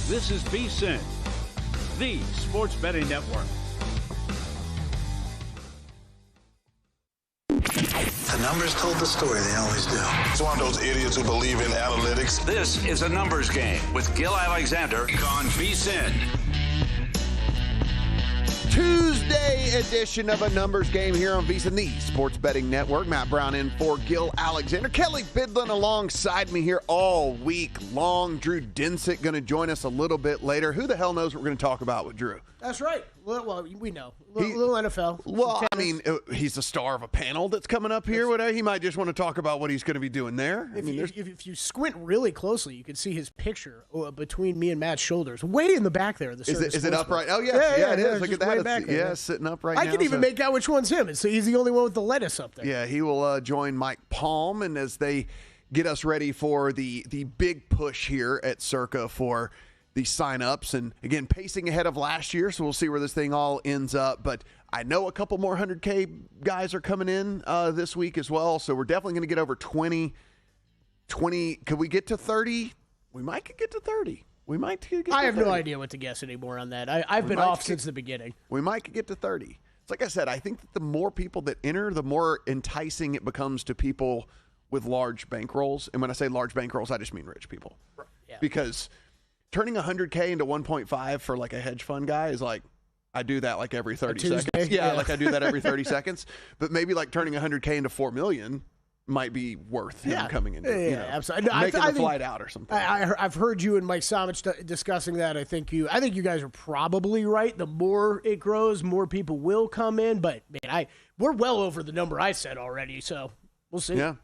This is VSiN, the sports betting network. The numbers told the story, they always do. It's one of those idiots who believe in analytics. This is a numbers game with Gil Alexander on VSiN. Tuesday edition of a numbers game here on VSiN, the sports betting network. Matt Brown in for Gil Alexander. Kelly Bidlin alongside me here all week long. Drew Dinsick going to join us a little bit later. Who the hell knows what we're going to talk about with Drew? That's right. Well, we know. Little NFL. Well, I mean, he's the star of a panel that's coming up here. Whatever. He might just want to talk about what he's going to be doing there. If you squint really closely, you can see his picture between me and Matt's shoulders, way in the back there. Is it upright? Oh, yeah, it is. Look at that. Back there, sitting up right now. I can even make out which one's him. So he's the only one with the lettuce up there. Yeah, he will join Mike Palm, and as they get us ready for the big push here at Circa for the sign-ups, and again, pacing ahead of last year, so we'll see where this thing all ends up. But I know a couple more 100K guys are coming in this week as well, so we're definitely going to get over 20. Could we get to 30? We might could get to 30. We might get to 30. I have no idea what to guess anymore on that. I've been off since the beginning. We might could get to 30. It's like I said, I think that the more people that enter, the more enticing it becomes to people with large bankrolls. And when I say large bankrolls, I just mean rich people. Yeah. Because turning 100K into 1.5 for like a hedge fund guy is like, I do that like every 30 seconds. Yeah, like I do that every 30 seconds. But maybe like turning 100K into 4 million might be worth him coming in. Absolutely. Making a flight out or something. I've heard you and Mike Somich discussing that. I think you guys are probably right. The more it grows, more people will come in. But man, we're well over the number I said already. So we'll see. Yeah.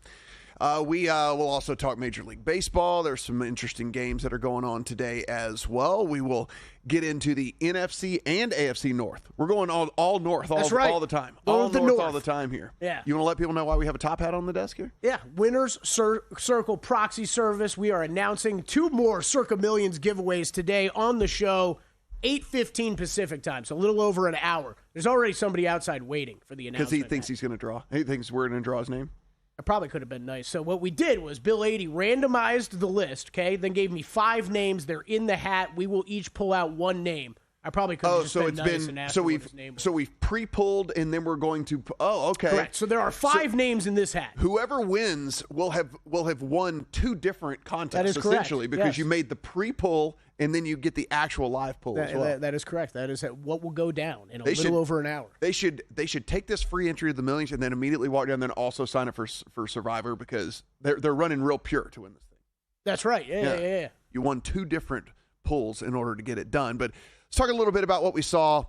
We will also talk Major League Baseball. There's some interesting games that are going on today as well. We will get into the NFC and AFC North. We're going all north all the time. All north all the time here. Yeah. You want to let people know why we have a top hat on the desk here? Yeah. Winners Circle Proxy Service. We are announcing 2 more Circa Millions giveaways today on the show, 8:15 Pacific time, so a little over an hour. There's already somebody outside waiting for the announcement. Because he thinks he's going to draw. He thinks we're going to draw his name. It probably could have been nice. So what we did was Bill 80 randomized the list, okay? Then gave me 5 names. They're in the hat. We will each pull out 1 name. I probably could have just been nice and asked what his name was. So we've pre-pulled, and then we're going to – okay. Correct. So there are 5 names in this hat. Whoever wins will have won 2 different contests, that is essentially, correct. because you made the pre-pull, and then you get the actual live pull as well. That is correct. That is what will go down in a little over an hour. They should take this free entry of the millions and then immediately walk down and then also sign up for Survivor, because they're running real pure to win this thing. That's right. Yeah. You won 2 different pulls in order to get it done. But let's talk a little bit about what we saw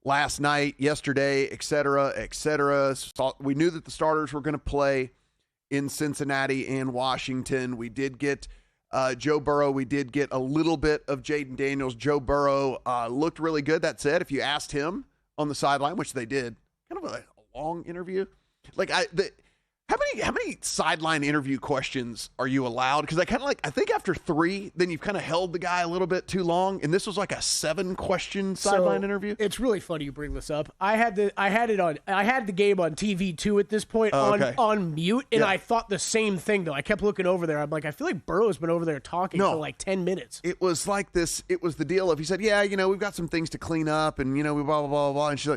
last night, yesterday, et cetera, et cetera. We knew that the starters were going to play in Cincinnati and Washington. We did get Joe Burrow. We did get a little bit of Jaden Daniels. Joe Burrow looked really good. That said, if you asked him on the sideline, which they did, kind of a long interview. How many sideline interview questions are you allowed? Because I think after 3, then you've kind of held the guy a little bit too long, and this was like a 7-question sideline interview. It's really funny you bring this up. I had the game on TV too at this point on mute, and I thought the same thing though. I kept looking over there. I'm like, I feel like Burrow's been over there talking for like 10 minutes. It was like this. It was the deal of he said, we've got some things to clean up, and we blah blah blah blah, and she's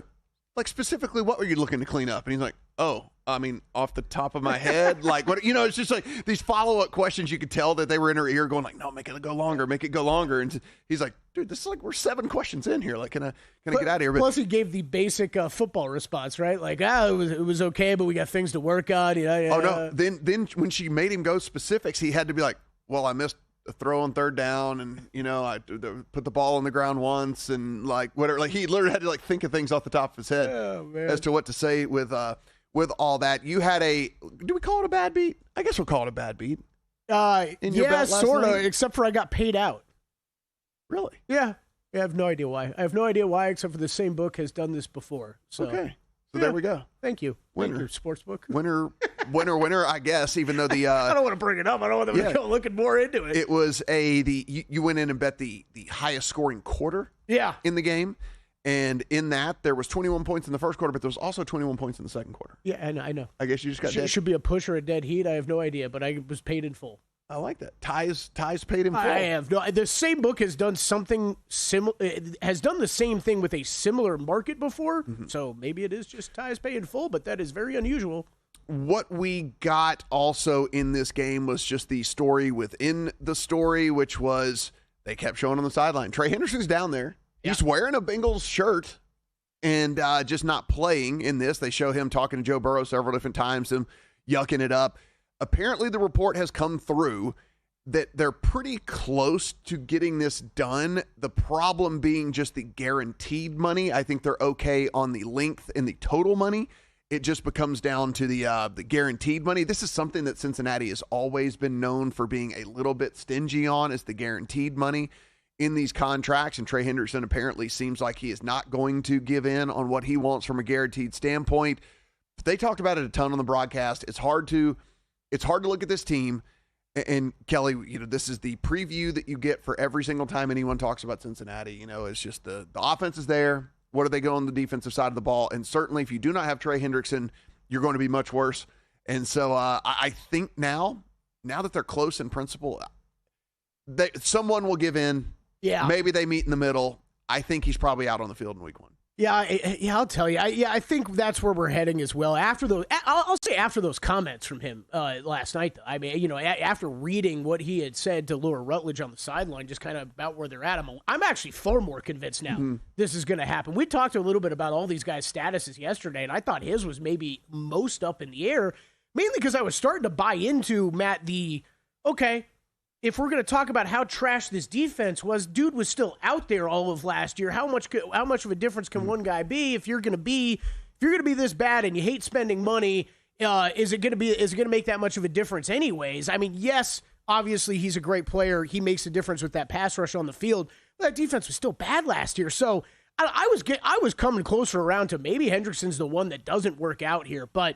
like specifically, what were you looking to clean up? And he's like, off the top of my head, like what? It's just like these follow-up questions. You could tell that they were in her ear, going like, "No, make it go longer." And he's like, "Dude, this is like we're 7 questions in here. Like, can I get out of here?" But plus, he gave the basic football response, right? Like, it was okay, but we got things to work on. Oh no! Then when she made him go specifics, he had to be like, "Well, I missed a throw on 3rd down, and I put the ball on the ground once, and like whatever." Like he literally had to like think of things off the top of his head as to what to say with all that. You had do we call it a bad beat? I guess we'll call it a bad beat. Sort of, except for I got paid out. Really? Yeah. I have no idea why. Except for the same book has done this before. So. Okay. So there we go. Thank you. Winner. Thank you, Sportsbook. Winner, I guess, even though the... I don't want to bring it up. I don't want them to go looking more into it. It was you went in and bet the highest scoring quarter in the game. And in that, there was 21 points in the first quarter, but there was also 21 points in the second quarter. Yeah, I know. I guess you just got dead. Should be a push or a dead heat. I have no idea, but I was paid in full. I like that. Ties paid in full. I have no. The same book has done something similar. Has done the same thing with a similar market before. Mm-hmm. So maybe it is just ties paid in full, but that is very unusual. What we got also in this game was just the story within the story, which was they kept showing on the sideline. Trey Henderson's down there. Yeah. He's wearing a Bengals shirt and just not playing in this. They show him talking to Joe Burrow several different times, him yucking it up. Apparently, the report has come through that they're pretty close to getting this done. The problem being just the guaranteed money. I think they're okay on the length and the total money. It just becomes down to the guaranteed money. This is something that Cincinnati has always been known for being a little bit stingy on, is the guaranteed money in these contracts. And Trey Henderson apparently seems like he is not going to give in on what he wants from a guaranteed standpoint. They talked about it a ton on the broadcast. It's hard to look at this team, and Kelly, this is the preview that you get for every single time anyone talks about Cincinnati. It's just the offense is there. What do they go on the defensive side of the ball? And certainly if you do not have Trey Hendrickson, you're going to be much worse. And so I think now that they're close in principle, someone will give in. Yeah. Maybe they meet in the middle. I think he's probably out on the field in week 1. Yeah, I'll tell you. I think that's where we're heading as well. After those comments from him last night, though. I mean, after reading what he had said to Laura Rutledge on the sideline, just kind of about where they're at, I'm actually far more convinced now this is going to happen. We talked a little bit about all these guys' statuses yesterday, and I thought his was maybe most up in the air, mainly because I was starting to buy into, Matt, if we're going to talk about how trash this defense was, dude was still out there all of last year. How much of a difference can one guy be if you're going to be this bad and you hate spending money? Is it going to make that much of a difference anyways? I mean, yes, obviously he's a great player. He makes a difference with that pass rush on the field. But that defense was still bad last year. So I was coming closer around to maybe Hendrickson's the one that doesn't work out here, but.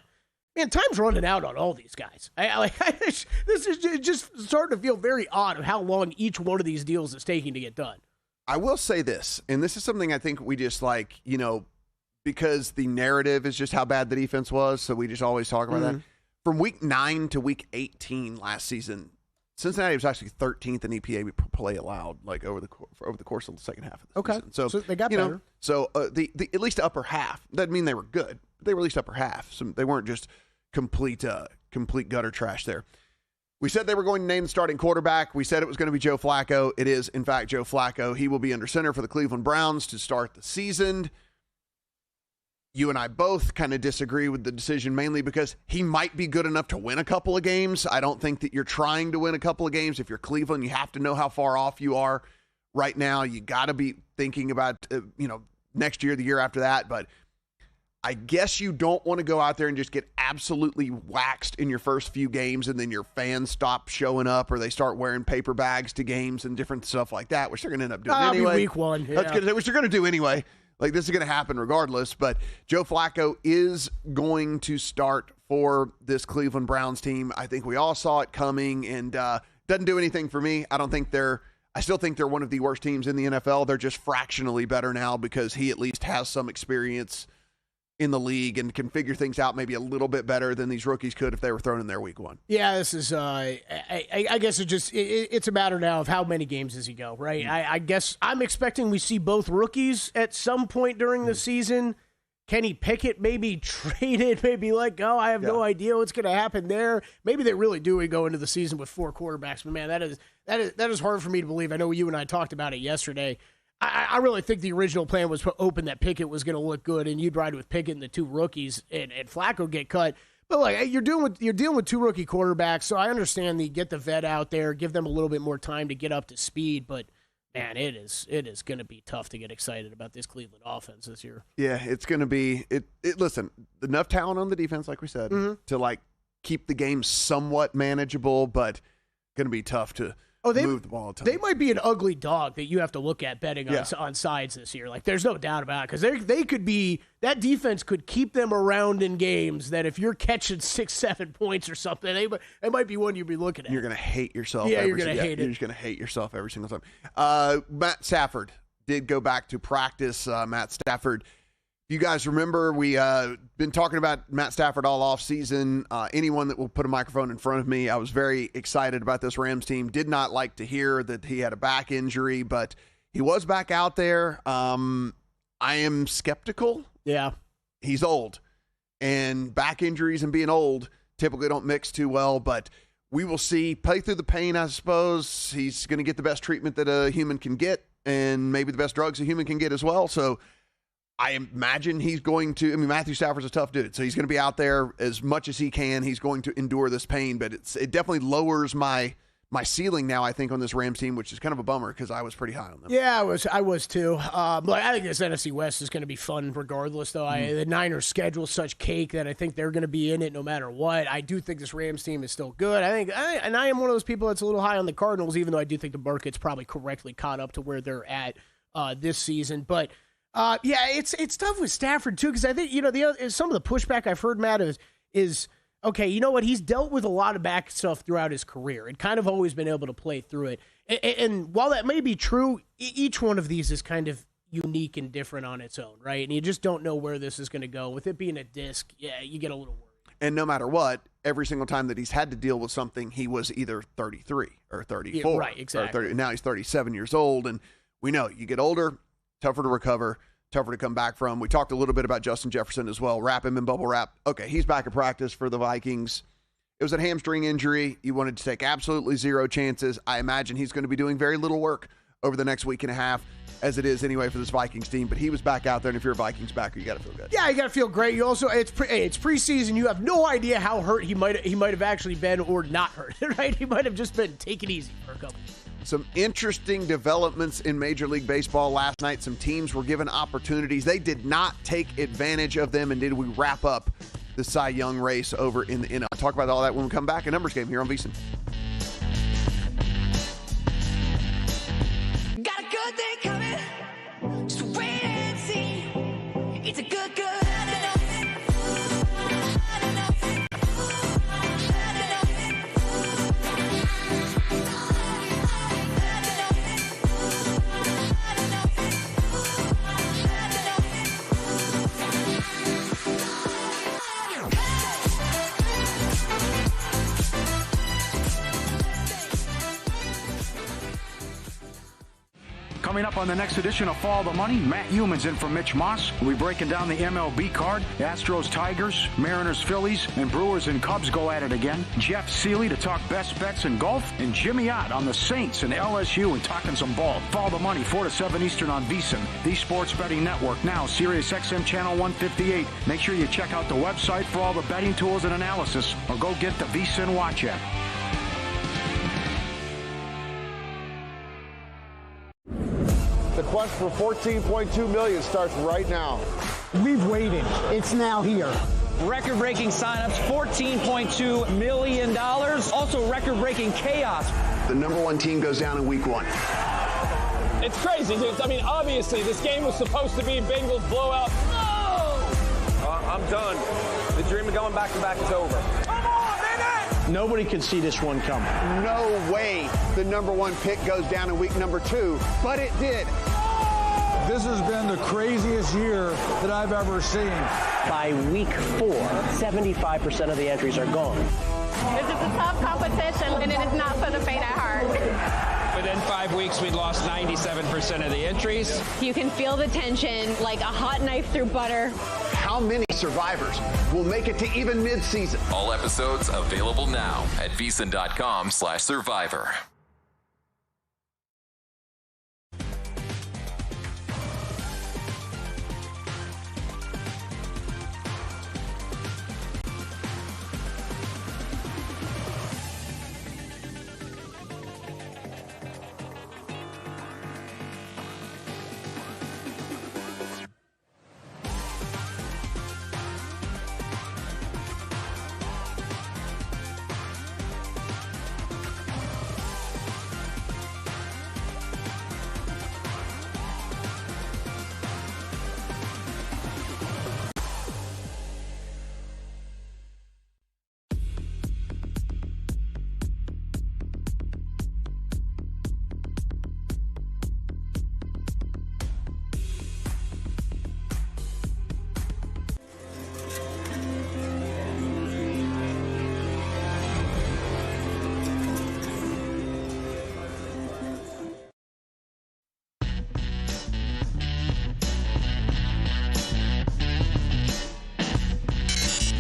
Man, time's running out on all these guys. This is just starting to feel very odd of how long each one of these deals is taking to get done. I will say this, and this is something I think we just because the narrative is just how bad the defense was, so we just always talk about that. From week 9 to week 18 last season, Cincinnati was actually 13th in EPA play allowed, over the course of the second half of the season. So they got better. So the at least upper half. Doesn't mean they were good. They were at least upper half. So they weren't just complete gutter trash there. We said they were going to name the starting quarterback. We said it was going to be Joe Flacco. It is, in fact, Joe Flacco. He will be under center for the Cleveland Browns to start the season. You and I both kind of disagree with the decision, mainly because he might be good enough to win a couple of games. I don't think that you're trying to win a couple of games. If you're Cleveland, you have to know how far off you are right now. You got to be thinking about, next year, the year after that. But I guess you don't want to go out there and just get absolutely waxed in your first few games and then your fans stop showing up or they start wearing paper bags to games and different stuff like that, which they're going to end up doing anyway. Week 1. Yeah. Which they're going to do anyway. This is going to happen regardless. But Joe Flacco is going to start for this Cleveland Browns team. I think we all saw it coming, and doesn't do anything for me. I still think they're one of the worst teams in the NFL. They're just fractionally better now because he at least has some experience in the league and can figure things out maybe a little bit better than these rookies could if they were thrown in there week 1. Yeah, this is, I guess it's a matter now of how many games does he go, right? I guess I'm expecting we see both rookies at some point during the season. Kenny Pickett maybe traded, maybe let go. I have no idea what's going to happen there. Maybe they really do go into the season with 4 quarterbacks, but man, that is hard for me to believe. I know you and I talked about it yesterday. I really think the original plan was open that Pickett was going to look good, and you'd ride with Pickett and the 2 rookies, and Flacco get cut. But you're dealing with 2 rookie quarterbacks, so I understand get the vet out there, give them a little bit more time to get up to speed. But man, it is going to be tough to get excited about this Cleveland offense this year. Yeah, it's going to be listen, enough talent on the defense, like we said, to keep the game somewhat manageable, but going to be tough to. Move the ball a ton. They might be an ugly dog that you have to look at betting on sides this year. There's no doubt about it, because they could be, that defense could keep them around in games that if you're catching 6-7 points or something, it might be one you'd be looking at. You're going to hate yourself. Yeah, you're going to hate it. You're just going to hate yourself every single time. Matt Stafford did go back to practice. Matt Stafford You guys remember we been talking about Matt Stafford all off season. Anyone that will put a microphone in front of me, I was very excited about this Rams team. Did not like to hear that he had a back injury, but he was back out there. I am skeptical. Yeah. He's old, and back injuries and being old typically don't mix too well, but we will see. Play through the pain, I suppose. He's going to get the best treatment that a human can get, and maybe the best drugs a human can get as well. So I imagine he's going to, Matthew Stafford's a tough dude, so he's going to be out there as much as he can. He's going to endure this pain, but it definitely lowers my ceiling now, I think, on this Rams team, which is kind of a bummer because I was pretty high on them. Yeah, I was too. But I think this NFC West is going to be fun regardless, though. The Niners schedule such cake that I think they're going to be in it no matter what. I do think this Rams team is still good. And I am one of those people that's a little high on the Cardinals, even though I do think the market's probably correctly caught up to where they're at this season. But it's tough with Stafford too, because I think some of the pushback I've heard, Matt, is okay. You know what? He's dealt with a lot of back stuff throughout his career and kind of always been able to play through it. And while that may be true, each one of these is kind of unique and different on its own, right? And you just don't know where this is going to go. With it being a disc, you get a little worried. And no matter what, every single time that he's had to deal with something, he was either 33 or 34. Yeah, right, exactly. Or 30. Now he's 37 years old, and we know you get older, tougher to recover, tougher to come back from. We talked a little bit about Justin Jefferson as well. Wrap him in bubble wrap. Okay, he's back in practice for the Vikings. It was a hamstring injury. You wanted to take absolutely zero chances. I imagine he's going to be doing very little work over the next week and a half, as it is anyway for this Vikings team. But he was back out there, and if you're a Vikings backer, you got to feel good. Yeah, you got to feel great. You also it's preseason. You have no idea how hurt he might have actually been or not hurt. Right? He might have just been taking it easy for a couple. Some interesting developments in Major League Baseball last night. Some teams were given opportunities. They did not take advantage of them, and did we wrap up the Cy Young race over in the NL? I'll talk about all that when we come back. A numbers game here on VSiN. Got a good thing coming. Just wait and see. It's a good. Coming up on the next edition of Follow the Money, Matt Humans in for Mitch Moss. We'll be breaking down the MLB card. Astros, Tigers, Mariners, Phillies, and Brewers and Cubs go at it again. Jeff Seeley to talk best bets in golf, and Jimmy Ott on the Saints and LSU and talking some ball. Follow the Money, 4 to 7 Eastern on VSiN, the Sports Betting Network. Now, Sirius XM Channel 158. Make sure you check out the website for all the betting tools and analysis, or go get the VSiN Watch app. The quest for $14.2 million starts right now. We've waited. It's now here. Record-breaking signups, $14.2 million. Also record-breaking chaos. The number one team goes down in week 1. It's crazy, dude. I mean, obviously, this game was supposed to be Bengals blowout. No! I'm done. The dream of going back-to-back is over. Come on, baby! Nobody could see this one coming. No way the number one pick goes down in week number 2, but it did. This has been the craziest year that I've ever seen. By week 4, 75% of the entries are gone. This is a tough competition, and it is not for the faint at heart. Within 5 weeks, we'd lost 97% of the entries. You can feel the tension like a hot knife through butter. How many survivors will make it to even mid-season? All episodes available now at VSiN.com/survivor.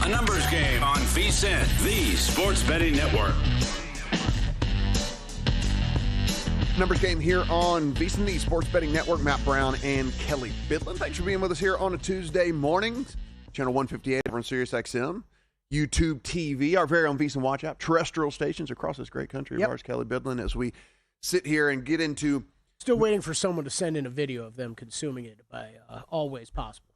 The Numbers Game on VSiN, the Sports Betting Network. Numbers Game here on VSiN, the Sports Betting Network. Matt Brown and Kelly Bidlin. Thanks for being with us here on a Tuesday morning. Channel 158 over on Sirius XM. YouTube TV, our very own VSiN Watch app, terrestrial stations across this great country of ours. Kelly Bidlin, as we sit here and get into... Still waiting for someone to send in a video of them consuming it by all ways possible.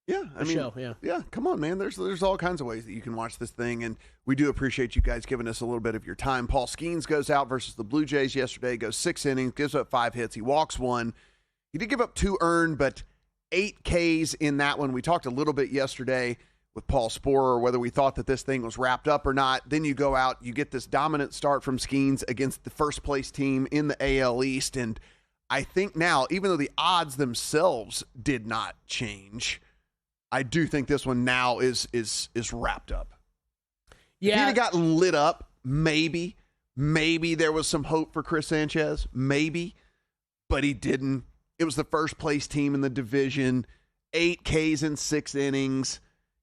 Yeah, I mean, yeah, come on, man. There's all kinds of ways that you can watch this thing, and we do appreciate you guys giving us a little bit of your time. Paul Skeens goes out versus the Blue Jays yesterday, goes 6 innings, gives up 5 hits. He walks 1. He did give up 2 earned, but 8 Ks in that one. We talked a little bit yesterday with Paul Sporer, whether we thought that this thing was wrapped up or not. Then you go out, you get this dominant start from Skeens against the first-place team in the AL East, and I think now, even though the odds themselves did not change, I do think this one now is wrapped up. Yeah. If he'd have gotten lit up, maybe there was some hope for Chris Sanchez, maybe, but he didn't. It was the first-place team in the division, 8 Ks in 6 innings,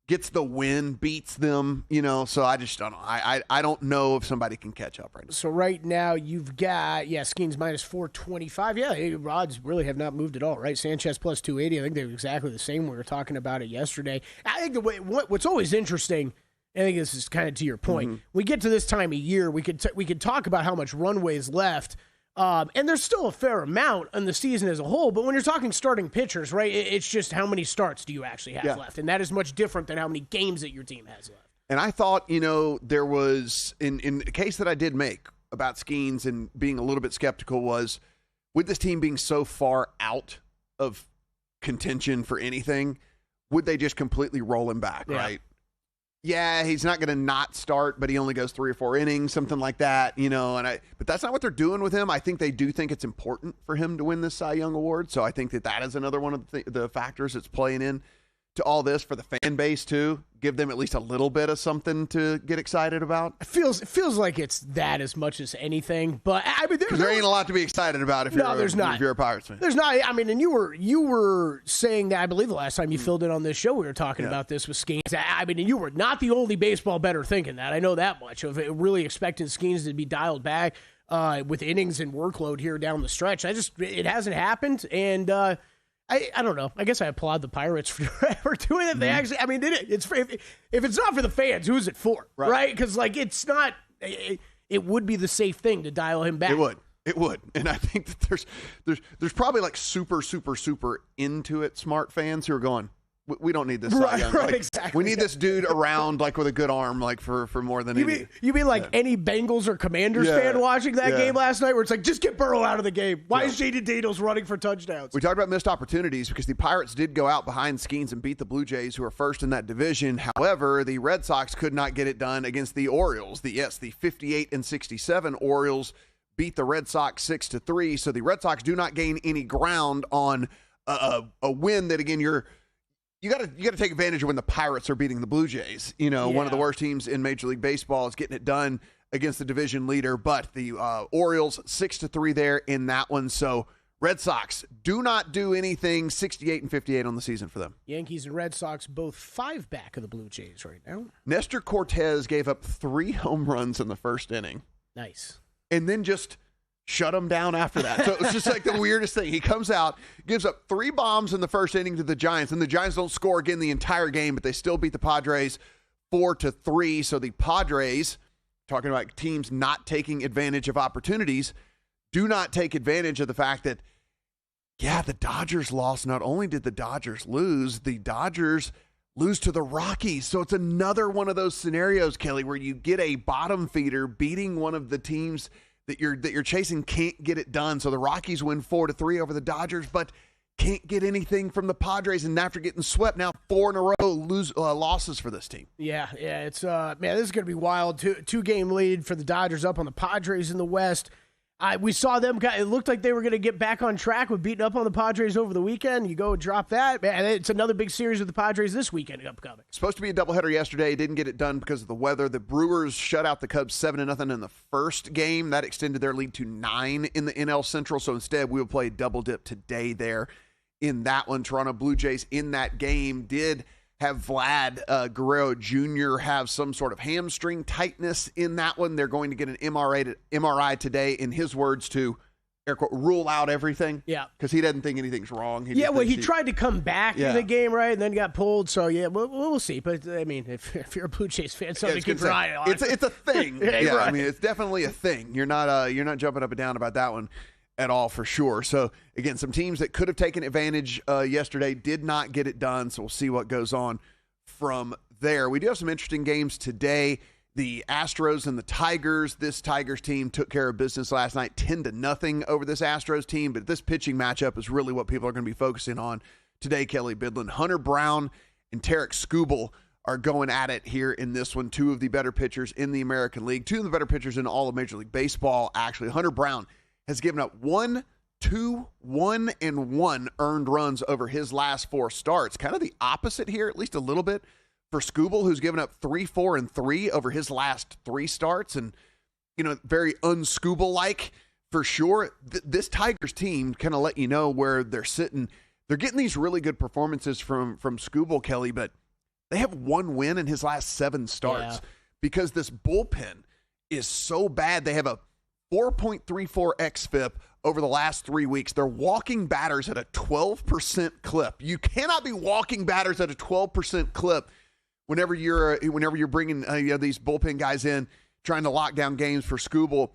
gets the win, beats them, so I just don't know. I don't know if somebody can catch up right now. So right now you've got, Skeens minus 425. Yeah, odds really have not moved at all, right? Sanchez plus 280. I think they're exactly the same. We were talking about it yesterday. I think what's always interesting, I think this is kind of to your point, we get to this time of year, we could talk about how much runway is left. And there's still a fair amount in the season as a whole, but when you're talking starting pitchers, right, it's just how many starts do you actually have left? And that is much different than how many games that your team has left. And I thought, there was, in the case that I did make about Skeens and being a little bit skeptical was, with this team being so far out of contention for anything, would they just completely roll him back, right? Yeah, he's not going to not start, but he only goes 3 or 4 innings, something like that, but that's not what they're doing with him. I think they do think it's important for him to win this Cy Young Award, so I think that is another one of the factors that's playing in to all this for the fan base too. Give them at least a little bit of something to get excited about. It feels like it's that as much as anything, but I mean, there ain't a lot to be excited about if you're a Pirates fan. There's not. I mean, and you were saying that, I believe the last time you filled in on this show, we were talking about this with Skeens. I mean, and you were not the only baseball bettor thinking that. I know that much of it, really expecting Skeens to be dialed back with innings and workload here down the stretch. It hasn't happened, and I don't know. I guess I applaud the Pirates for doing it. They actually, I mean, if it's not for the fans, who's it for? Right? Because it's not. It would be the safe thing to dial him back. It would, and I think that there's probably super into it smart fans who are going, we don't need this Cy Young. Exactly. We need this dude around with a good arm for more than anything. You mean any Bengals or Commanders fan watching that game last night where it's just get Burrow out of the game. Why is J.D. Daniels running for touchdowns? We talked about missed opportunities because the Pirates did go out behind Skeens and beat the Blue Jays, who are first in that division. However, the Red Sox could not get it done against the Orioles. The 58-67 Orioles beat the Red Sox 6-3. So the Red Sox do not gain any ground on a win that, again, You got to take advantage of when the Pirates are beating the Blue Jays. One of the worst teams in Major League Baseball is getting it done against the division leader. But the Orioles 6-3 there in that one. So Red Sox do not do anything. 68-58 on the season for them. Yankees and Red Sox both 5 back of the Blue Jays right now. Nestor Cortez gave up 3 home runs in the first inning. Nice. And then just shut him down after that. So it was just the weirdest thing. He comes out, gives up 3 bombs in the first inning to the Giants, and the Giants don't score again the entire game, but they still beat the Padres 4-3. So the Padres, talking about teams not taking advantage of opportunities, do not take advantage of the fact that, the Dodgers lost. Not only did the Dodgers lose, the Dodgers lose to the Rockies. So it's another one of those scenarios, Kelly, where you get a bottom feeder beating one of the teams that you're chasing can't get it done. So the Rockies win 4-3 over the Dodgers, but can't get anything from the Padres. And after getting swept, now 4 in a row losses for this team. Yeah, it's this is going to be wild. 2-game lead for the Dodgers up on the Padres in the West. We saw them. It looked like they were going to get back on track with beating up on the Padres over the weekend. You go and drop that. Man, it's another big series with the Padres this weekend upcoming. Supposed to be a doubleheader yesterday. Didn't get it done because of the weather. The Brewers shut out the Cubs 7-0 in the first game. That extended their lead to 9 in the NL Central. So instead, we will play double dip today there in that one. Toronto Blue Jays in that game did have Vlad Guerrero Jr. have some sort of hamstring tightness in that one. They're going to get an MRI today, in his words, to air quote, rule out everything. Yeah. Because he doesn't think anything's wrong. He tried to come back in the game, right, and then got pulled. So, we'll see. But, I mean, if you're a Blue Jays fan, something to keep your eye on. It's a thing. Right. I mean, it's definitely a thing. You're not jumping up and down about that one at all, for sure. So, again, some teams that could have taken advantage yesterday did not get it done, so we'll see what goes on from there. We do have some interesting games today. The Astros and the Tigers. This Tigers team took care of business last night, 10-0 over this Astros team, but this pitching matchup is really what people are going to be focusing on today, Kelly Bidlin. Hunter Brown and Tarek Skubal are going at it here in this one. Two of the better pitchers in the American League, two of the better pitchers in all of Major League Baseball, actually. Hunter Brown has given up 1, 2, 1, and 1 earned runs over his last 4 starts. Kind of the opposite here, at least a little bit, for Skubal, who's given up 3, 4, and 3 over his last 3 starts. And, very un-Skubal-like for sure. This Tigers team kind of let you know where they're sitting. They're getting these really good performances from Skubal, Kelly, but they have 1 win in his last 7 starts because this bullpen is so bad. They have a 4.34 xFIP over the last 3 weeks. They're walking batters at a 12% clip. You cannot be walking batters at a 12% clip whenever you're bringing these bullpen guys in trying to lock down games for Skubal.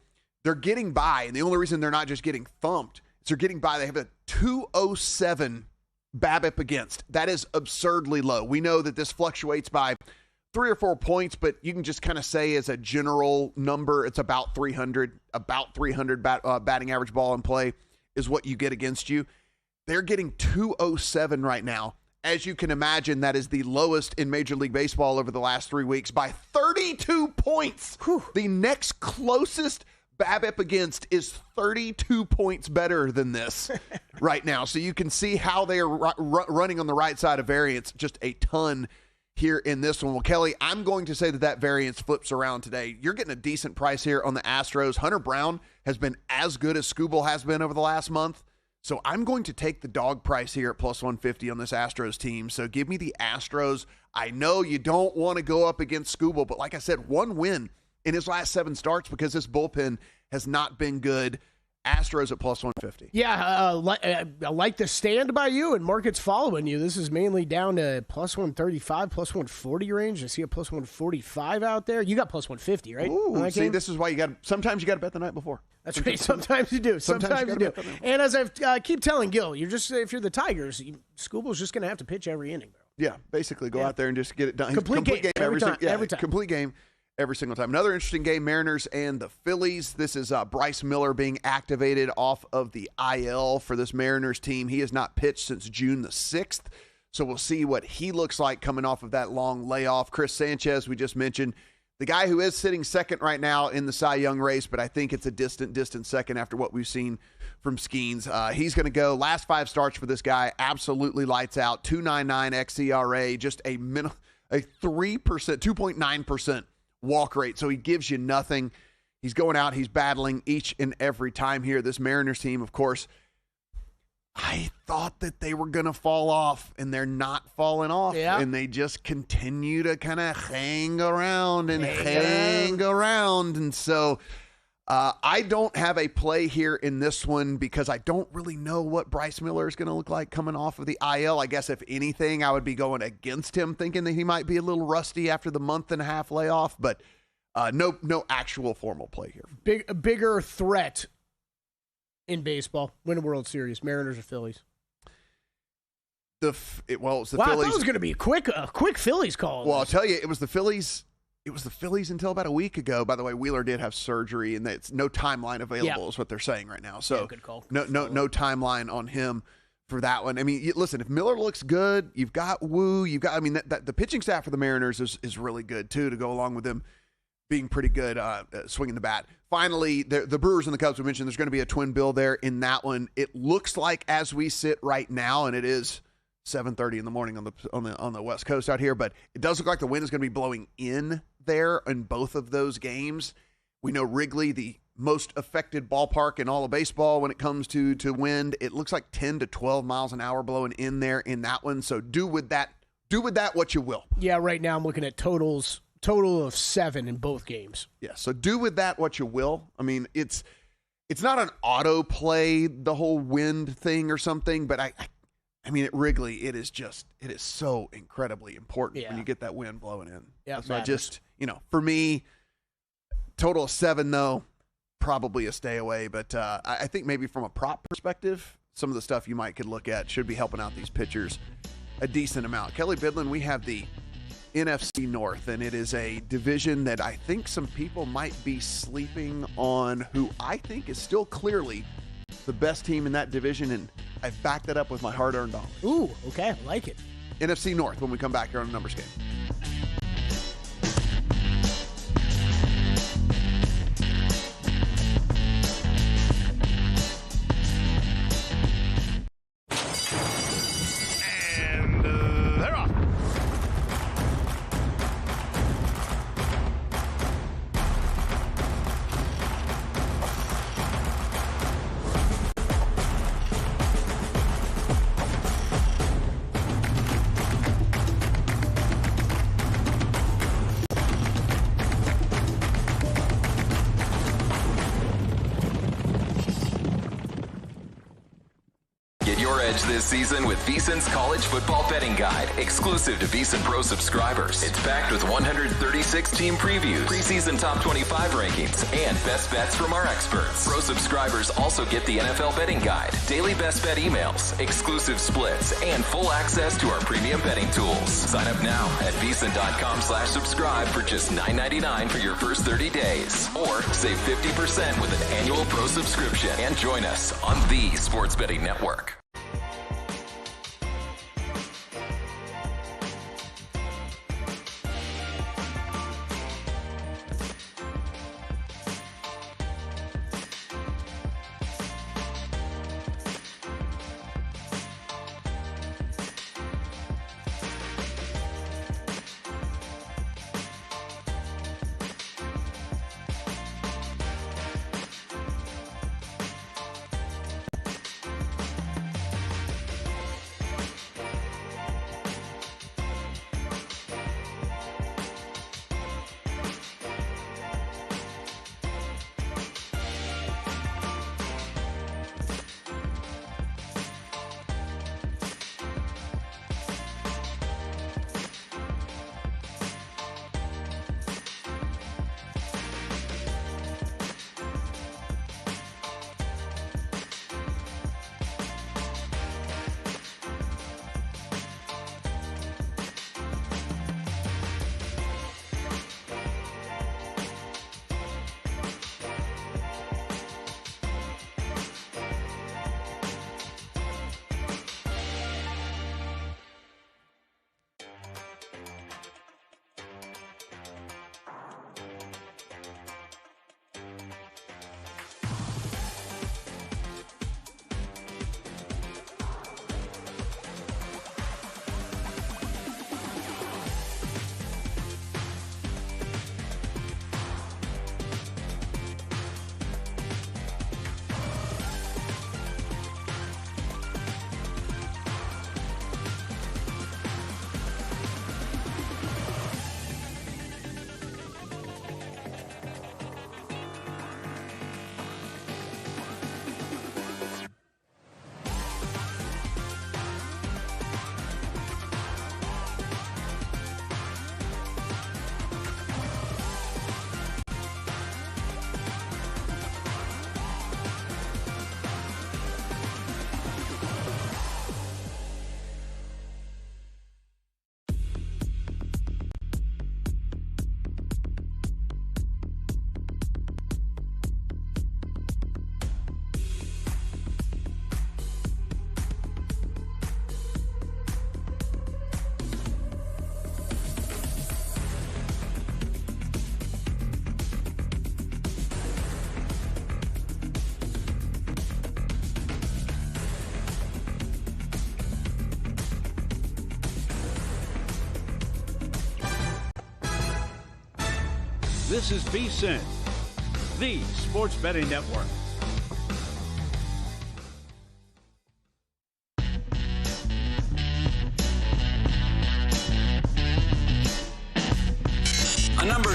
They're getting by, and the only reason they're not just getting thumped is they're getting by. They have a 207 BABIP against. That is absurdly low. We know that this fluctuates by 3 or 4 points, but you can just kind of say as a general number, it's about 300. About 300 batting average ball in play is what you get against you. They're getting 207 right now. As you can imagine, that is the lowest in Major League Baseball over the last 3 weeks by 32 points. Whew. The next closest BABIP against is 32 points better than this right now. So you can see how they are running on the right side of variance just a ton here in this one. Well, Kelly, I'm going to say that variance flips around today. You're getting a decent price here on the Astros. Hunter Brown has been as good as Skubal has been over the last month. So I'm going to take the dog price here at plus 150 on this Astros team. So give me the Astros. I know you don't want to go up against Skubal, but like I said, 1 win in his last 7 starts because this bullpen has not been good. Astros at plus 150. Yeah, I like the stand by you, and market's following you. This is mainly down to plus 135, plus 140 range. I see a plus 145 out there. You got plus 150, right? Ooh, see, this is why sometimes you got to bet the night before. That's right. Sometimes you do. Sometimes you do. And as I keep telling Gil, if you're the Tigers, Skubal's just going to have to pitch every inning, bro. Yeah, basically go out there and just get it done. Complete game every time. Complete game every single time. Another interesting game, Mariners and the Phillies. This is Bryce Miller being activated off of the IL for this Mariners team. He has not pitched since June the 6th, so we'll see what he looks like coming off of that long layoff. Chris Sanchez, we just mentioned, the guy who is sitting second right now in the Cy Young race, but I think it's a distant second after what we've seen from Skeens. He's going to go. Last 5 starts for this guy, absolutely lights out. 2.99 xERA, just a 3%, 2.9% walk rate. So he gives you nothing. He's going out. He's battling each and every time here. This Mariners team, of course, I thought that they were going to fall off, and they're not falling off. Yeah. And they just continue to kind of hang around. And so I don't have a play here in this one because I don't really know what Bryce Miller is going to look like coming off of the IL. I guess if anything, I would be going against him, thinking that he might be a little rusty after the month-and-a-half layoff, but no actual formal play here. A bigger threat in baseball, win a World Series, Mariners or Phillies? It's the Phillies. I thought it was going to be a quick Phillies call. Well, I'll tell you, it was the Phillies. It was the Phillies until about a week ago. By the way, Wheeler did have surgery, and it's no timeline available is what they're saying right now. So good call. No timeline on him for that one. I mean, listen, if Miller looks good, you've got Woo. You've got. I mean, the pitching staff for the Mariners is really good too to go along with them being pretty good swinging the bat. Finally, the Brewers and the Cubs, we mentioned there's going to be a twin bill there in that one. It looks like as we sit right now, and it is 7:30 in the morning on the West Coast out here, but it does look like the wind is going to be blowing in there in both of those games. We know Wrigley, the most affected ballpark in all of baseball when it comes to wind. It looks like 10 to 12 miles an hour blowing in there in that one. So do with that do with that what you will. Yeah, right now I'm looking at total of 7 in both games. Yeah, so do with that what you will. I mean, it's not an auto play, the whole wind thing or something, but I mean, at Wrigley, it is so incredibly important when you get that wind blowing in. Yeah, so I just, for me, total of 7 though, probably a stay away. But I think maybe from a prop perspective, some of the stuff you could look at should be helping out these pitchers a decent amount. Kelly Bidlin, we have the NFC North, and it is a division that I think some people might be sleeping on, who I think is still clearly the best team in that division, and I've backed that up with my hard-earned dollars. Ooh, okay, I like it. NFC North when we come back here on the Numbers Game. This season with VSiN's College Football Betting Guide, exclusive to VSiN Pro subscribers. It's packed with 136 team previews, preseason top 25 rankings, and best bets from our experts. Pro subscribers also get the NFL Betting Guide, daily best bet emails, exclusive splits, and full access to our premium betting tools. Sign up now at VSiN.com/subscribe for just $9.99 for your first 30 days. Or save 50% with an annual Pro subscription. And join us on the Sports Betting Network. This is VSiN, the Sports Betting Network.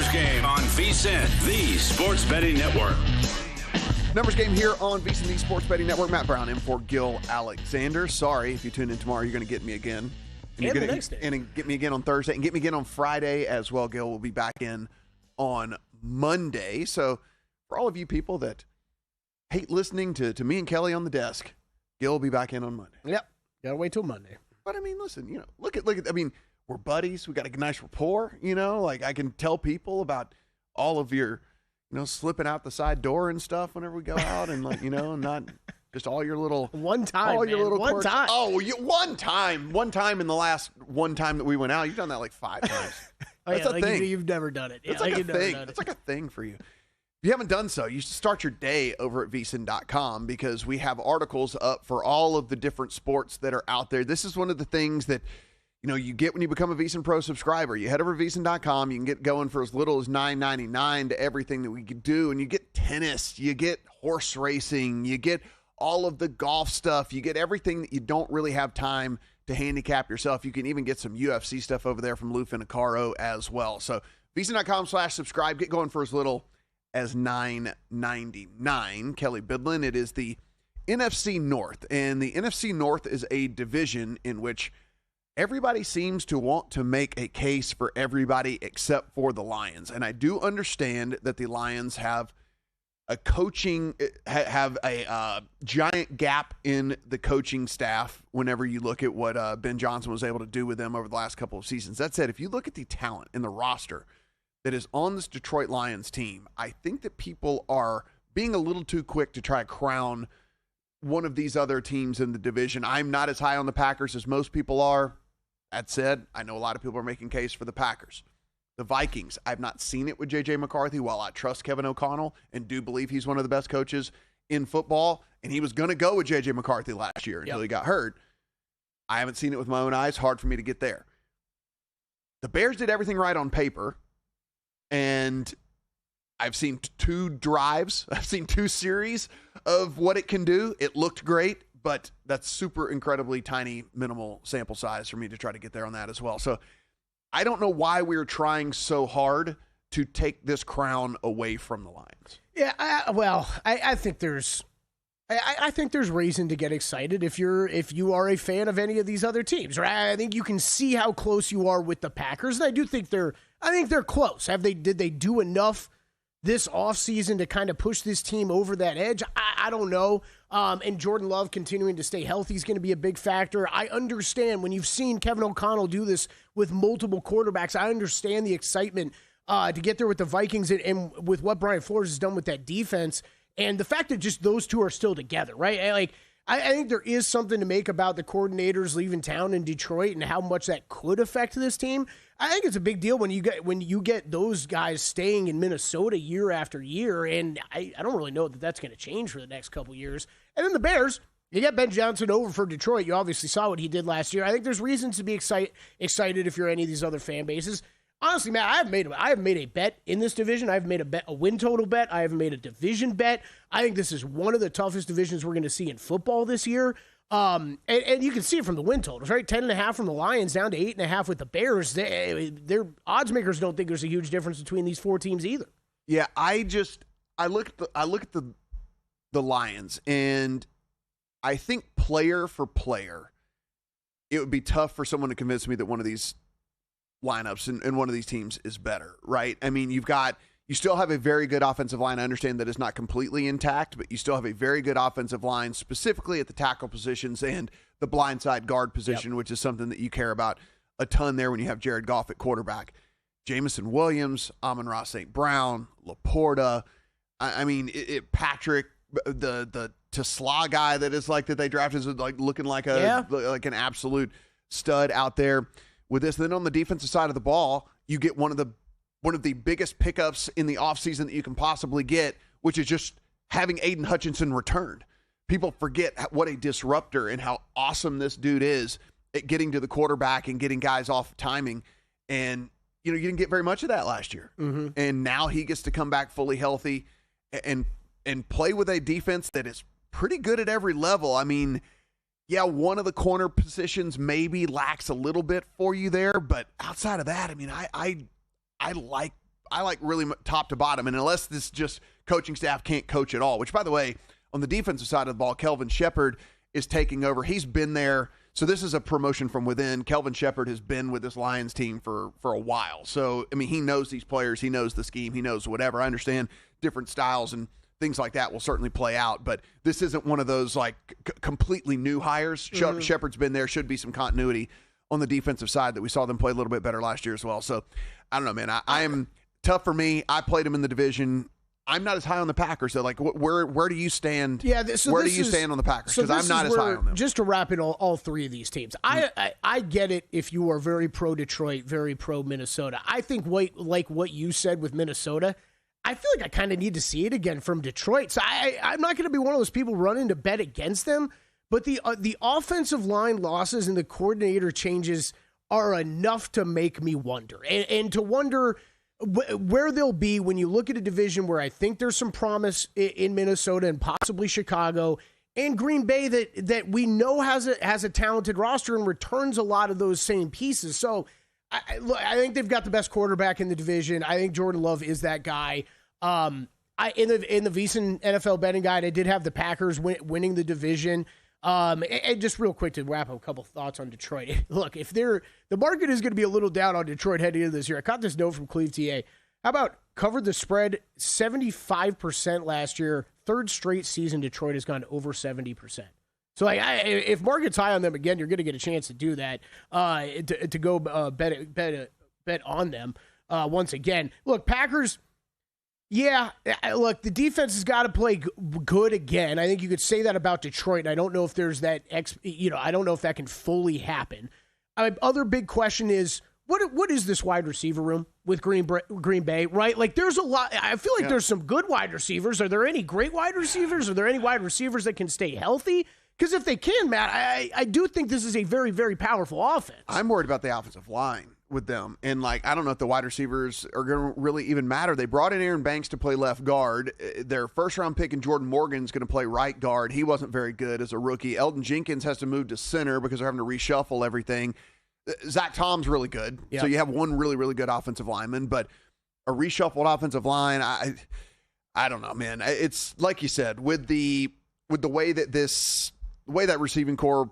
Numbers Game on VSiN, the Sports Betting Network. Numbers Game here on VSiN, the Sports Betting Network. Matt Brown in for Gil Alexander. Sorry, if you tune in tomorrow, you're going to get me again. And the next day. And get me again on Thursday. And get me again on Friday as well. Gil will be back in on Monday. So for all of you people that hate listening to me and Kelly on the desk, Gil will be back in on Monday. Yep. Got to wait till Monday. But, I mean, listen, look at, I mean, we're buddies. We got a nice rapport, like I can tell people about all of your, slipping out the side door and stuff whenever we go out and not just all your little one time in the last one time that we went out. You've done that like 5 times. That's a thing. You've never done it. It's like a thing. It's like a thing for you. If you haven't done so, you should start your day over at VSiN.com because we have articles up for all of the different sports that are out there. This is one of the things that you get when you become a VSiN Pro subscriber. You head over to VSiN.com. You can get going for as little as $9.99 to everything that we could do. And you get tennis. You get horse racing. You get all of the golf stuff. You get everything that you don't really have time to handicap yourself. You can even get some UFC stuff over there from Lou Finicaro as well. So VSiN.com/subscribe. Get going for as little as $9.99. Kelly Bidlin, it is the NFC North. And the NFC North is a division in which everybody seems to want to make a case for everybody except for the Lions. And I do understand that the Lions have a giant gap in the coaching staff whenever you look at what Ben Johnson was able to do with them over the last couple of seasons. That said, if you look at the talent in the roster that is on this Detroit Lions team, I think that people are being a little too quick to try to crown one of these other teams in the division. I'm not as high on the Packers as most people are. That said, I know a lot of people are making case for the Packers. The Vikings, I've not seen it with J.J. McCarthy. While I trust Kevin O'Connell and do believe he's one of the best coaches in football, and he was going to go with J.J. McCarthy last year until he got hurt, I haven't seen it with my own eyes. Hard for me to get there. The Bears did everything right on paper, and I've seen 2 drives. I've seen 2 series of what it can do. It looked great. But that's super incredibly tiny, minimal sample size for me to try to get there on that as well. So I don't know why we're trying so hard to take this crown away from the Lions. Yeah, I think there's reason to get excited if you are a fan of any of these other teams. Right? I think you can see how close you are with the Packers, and I do think they're close. Did they do enough this offseason to kind of push this team over that edge? I don't know. And Jordan Love continuing to stay healthy is going to be a big factor. I understand when you've seen Kevin O'Connell do this with multiple quarterbacks, I understand the excitement to get there with the Vikings and with what Brian Flores has done with that defense. And the fact that just those two are still together, right? I think there is something to make about the coordinators leaving town in Detroit and how much that could affect this team. I think it's a big deal when you get those guys staying in Minnesota year after year, and I don't really know that that's going to change for the next couple years. And then the Bears, you get Ben Johnson over for Detroit. You obviously saw what he did last year. I think there's reasons to be excited if you're any of these other fan bases. Honestly, Matt, I have made a bet in this division. I've made a win total bet. I haven't made a division bet. I think this is one of the toughest divisions we're going to see in football this year. And you can see it from the win totals, right? 10.5 from the Lions down to 8.5 with the Bears. Their odds makers don't think there's a huge difference between these 4 teams either. Yeah, I look at the Lions, and I think player for player, it would be tough for someone to convince me that one of these lineups and one of these teams is better, right? I mean, you still have a very good offensive line. I understand that it's not completely intact, but you still have a very good offensive line, specifically at the tackle positions and the blindside guard position, which is something that you care about a ton there when you have Jared Goff at quarterback. Jamison Williams, Amon-Ra St. Brown, Laporta. I mean, Patrick, the Tesla guy that they drafted is looking like an absolute stud out there with this. Then on the defensive side of the ball, you get one of the biggest pickups in the offseason that you can possibly get, which is just having Aiden Hutchinson returned. People forget what a disruptor and how awesome this dude is at getting to the quarterback and getting guys off timing. And, you didn't get very much of that last year. Mm-hmm. And now he gets to come back fully healthy and play with a defense that is pretty good at every level. I mean, yeah, one of the corner positions maybe lacks a little bit for you there, but outside of that, I mean, I really top to bottom. And unless this just coaching staff can't coach at all, which, by the way, on the defensive side of the ball, Kelvin Shepherd is taking over. He's been there. So this is a promotion from within. Kelvin Shepherd has been with this Lions team for a while. So, I mean, he knows these players. He knows the scheme. He knows whatever. I understand different styles and things like that will certainly play out. But this isn't one of those, like, completely new hires. Mm-hmm. Shepherd's been there. Should be some continuity on the defensive side that we saw them play a little bit better last year as well. So, I don't know, man. I am tough for me. I played him in the division. I'm not as high on the Packers. So, like, where do you stand? Yeah, where do you stand on the Packers? Because I'm not as high on them. Just to wrap in all three of these teams, I get it if you are very pro Detroit, very pro Minnesota. I think like what you said with Minnesota, I feel like I kind of need to see it again from Detroit. So I'm not going to be one of those people running to bet against them. But the offensive line losses and the coordinator changes are enough to make me wonder, and to wonder where they'll be when you look at a division where I think there's some promise in Minnesota and possibly Chicago and Green Bay that we know has a talented roster and returns a lot of those same pieces. So I think they've got the best quarterback in the division. I think Jordan Love is that guy. In the VSiN NFL betting guide, I did have the Packers winning the division. And just real quick to wrap up a couple thoughts on Detroit. Look, if the market is going to be a little down on Detroit heading into this year, I caught this note from Cleve TA. How about covered the spread 75% last year? Third straight season, Detroit has gone over 70%. So, like, if market's high on them again, you're going to get a chance to do that. To go bet on them once again. Look, Packers. Yeah, look, the defense has got to play good again. I think you could say that about Detroit. And I don't know if there's that, I don't know if that can fully happen. Other big question is, what is this wide receiver room with Green Bay, right? Like, there's a lot. I feel like there's some good wide receivers. Are there any great wide receivers? Are there any wide receivers that can stay healthy? Because if they can, Matt, I do think this is a very, very powerful offense. I'm worried about the offensive line with them. And, like, I don't know if the wide receivers are going to really even matter. They brought in Aaron Banks to play left guard. Their first-round pick in Jordan Morgan's going to play right guard. He wasn't very good as a rookie. Eldon Jenkins has to move to center because they're having to reshuffle everything. Zach Tom's really good. Yep. So you have one really, really good offensive lineman. But a reshuffled offensive line, I don't know, man. It's like you said, with the way that that receiving core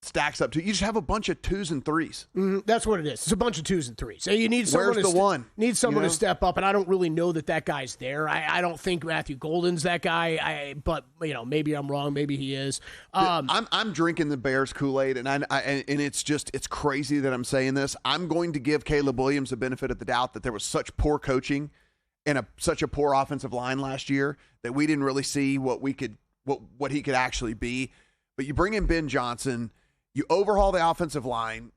stacks up to, you just have a bunch of 2s and 3s. Mm-hmm. That's what it is. It's a bunch of 2s and 3s. So you need someone to step up, and I don't really know that guy's there. I don't think Matthew Golden's that guy. But maybe I'm wrong. Maybe he is. I'm drinking the Bears Kool-Aid, and it's crazy that I'm saying this. I'm going to give Caleb Williams the benefit of the doubt that there was such poor coaching and such a poor offensive line last year that we didn't really see what he could actually be. But you bring in Ben Johnson. You overhaul the offensive line,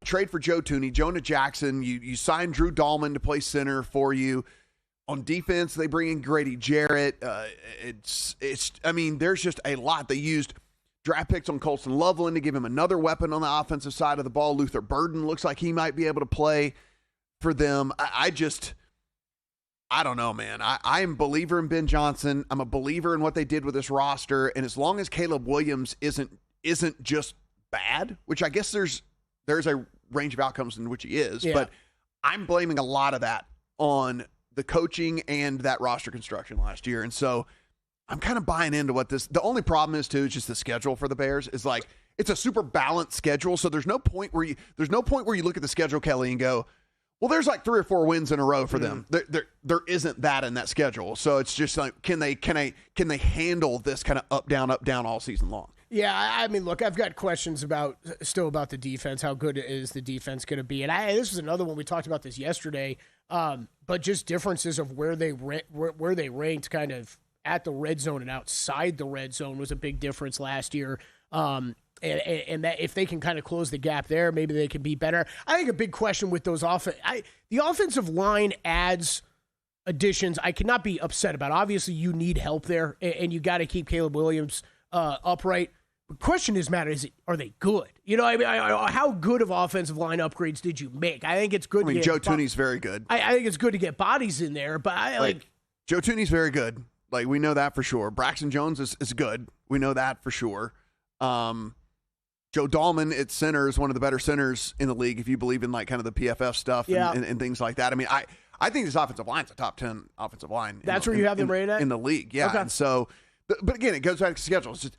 trade for Joe Tooney, Jonah Jackson. You sign Drew Dahlman to play center for you. On defense, they bring in Grady Jarrett. There's just a lot. They used draft picks on Colston Loveland to give him another weapon on the offensive side of the ball. Luther Burden looks like he might be able to play for them. I don't know, man. I am a believer in Ben Johnson. I'm a believer in what they did with this roster. And as long as Caleb Williams isn't just bad, which I guess there's a range of outcomes in which he is, but I'm blaming a lot of that on the coaching and that roster construction last year. And so I'm kind of buying into what the only problem is too, is just the schedule for the Bears is like, it's a super balanced schedule. So there's no point where you look at the schedule, Kelly, and go, well, there's like 3 or 4 wins in a row for them. There isn't that in that schedule. So it's just like, can they handle this kind of up, down all season long? Yeah, I mean, look, I've got questions about the defense. How good is the defense going to be? And this was another one. We talked about this yesterday, but just differences of where they ranked kind of at the red zone and outside the red zone was a big difference last year. And that if they can kind of close the gap there, maybe they can be better. I think a big question with those the offensive line adds additions I cannot be upset about. Obviously, you need help there, and you got to keep Caleb Williams upright. The question is, Matt, are they good? How good of offensive line upgrades did you make? I think it's good. Joe Tooney's very good. I think it's good to get bodies in there, but Joe Tooney's very good. Like, we know that for sure. Braxton Jones is good. We know that for sure. Joe Dahlman at center is one of the better centers in the league if you believe in like kind of the PFF stuff and things like that. I mean, I think this offensive line's a top 10 offensive line. That's where you have them rated at? In the league, yeah. Okay. And so, but again, it goes back to schedule. It's just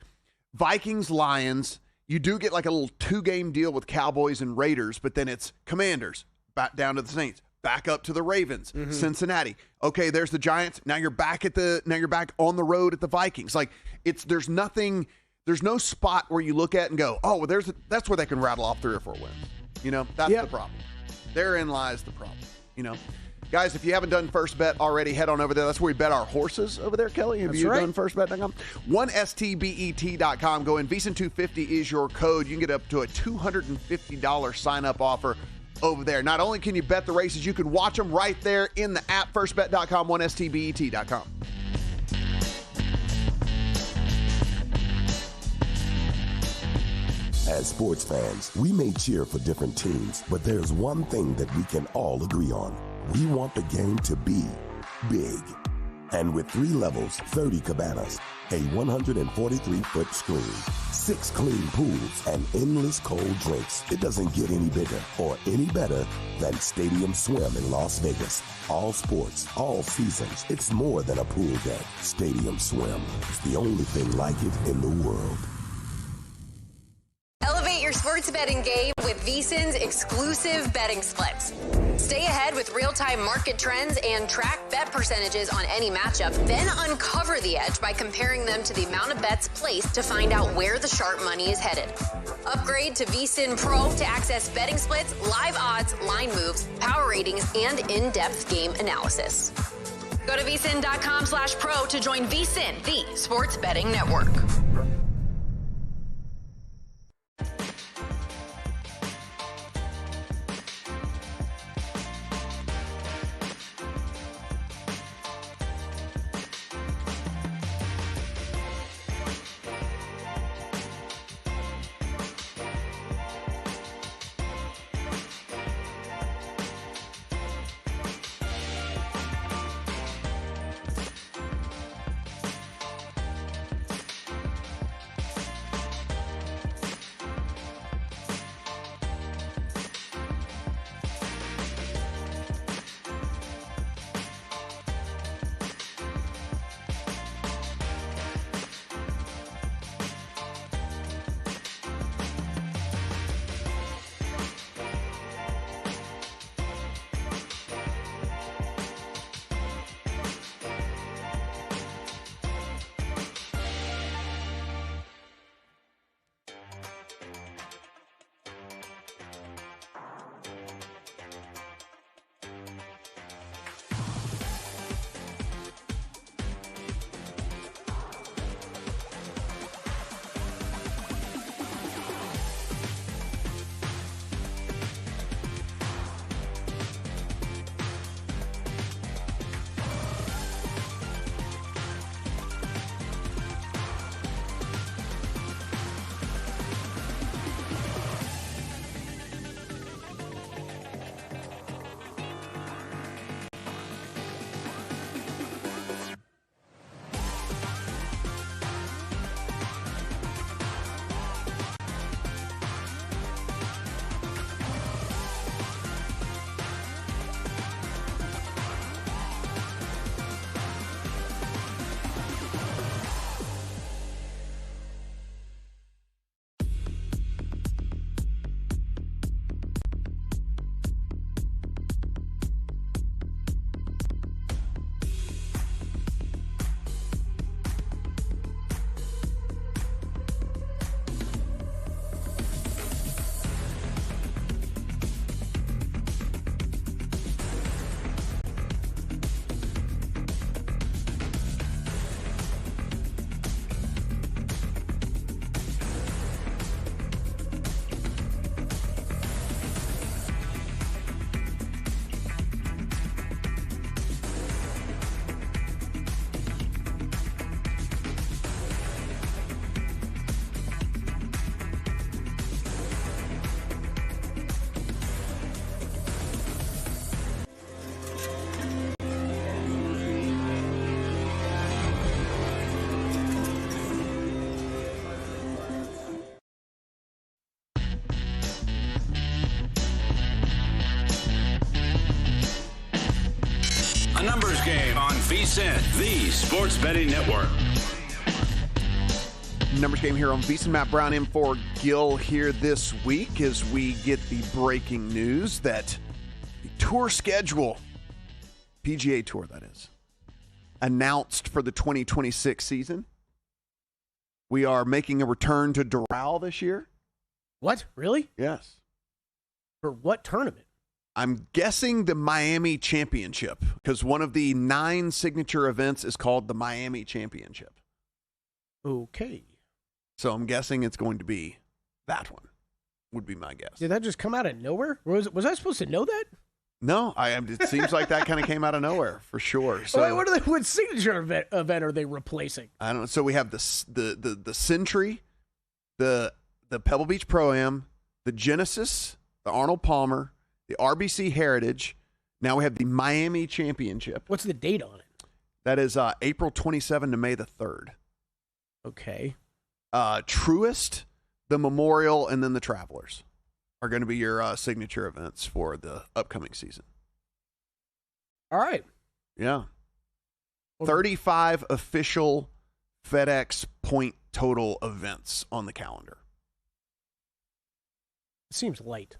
Vikings, Lions. You do get like a little 2-game deal with Cowboys and Raiders, but then it's Commanders, back down to the Saints, back up to the Ravens, Cincinnati. Okay, there's the Giants. Now you're back on the road at the Vikings. Like there's no spot where you look at and go, oh, well, that's where they can rattle off 3 or 4 wins. You know, that's the problem. Therein lies the problem. You know, guys, if you haven't done First Bet already, head on over there. That's where we bet our horses over there, Kelly. Have you done firstbet.com? 1stbet.com. Go in. VSiN250 is your code. You can get up to a $250 sign-up offer over there. Not only can you bet the races, you can watch them right there in the app. Firstbet.com, 1stbet.com. As sports fans, we may cheer for different teams, but there's one thing that we can all agree on. We want the game to be big. And with 3 levels, 30 cabanas, a 143-foot screen, 6 clean pools, and endless cold drinks, it doesn't get any bigger or any better than Stadium Swim in Las Vegas. All sports, all seasons. It's more than a pool deck. Stadium Swim is the only thing like it in the world. Elevate your sports betting game with VSiN's exclusive betting splits. Stay ahead with real-time market trends and track bet percentages on any matchup. Then uncover the edge by comparing them to the amount of bets placed to find out where the sharp money is headed. Upgrade to VSiN Pro to access betting splits, live odds, line moves, power ratings, and in-depth game analysis. Go to VSiN.com/pro to join VSiN, the sports betting network. Numbers Game on VSiN, the Sports Betting Network. Numbers Game here on VSiN. Matt Brown in for Gil here this week as we get the breaking news that the tour schedule, PGA Tour that is, announced for the 2026 season. We are making a return to Doral this year. What? Really? Yes. For what tournament? I'm guessing the Miami Championship, because one of the 9 signature events is called the Miami Championship. Okay. So I'm guessing it's going to be that one, would be my guess. Did that just come out of nowhere? Was I supposed to know that? No, it seems like that kind of came out of nowhere for sure. So what signature event are they replacing? I don't know. So we have the Century, the Pebble Beach Pro-Am, the Genesis, the Arnold Palmer, the RBC Heritage. Now we have the Miami Championship. What's the date on it? That is April 27 to May the 3rd. Okay. Truist, the Memorial, and then the Travelers are going to be your signature events for the upcoming season. All right. Yeah. 35 official FedEx point total events on the calendar. It seems light.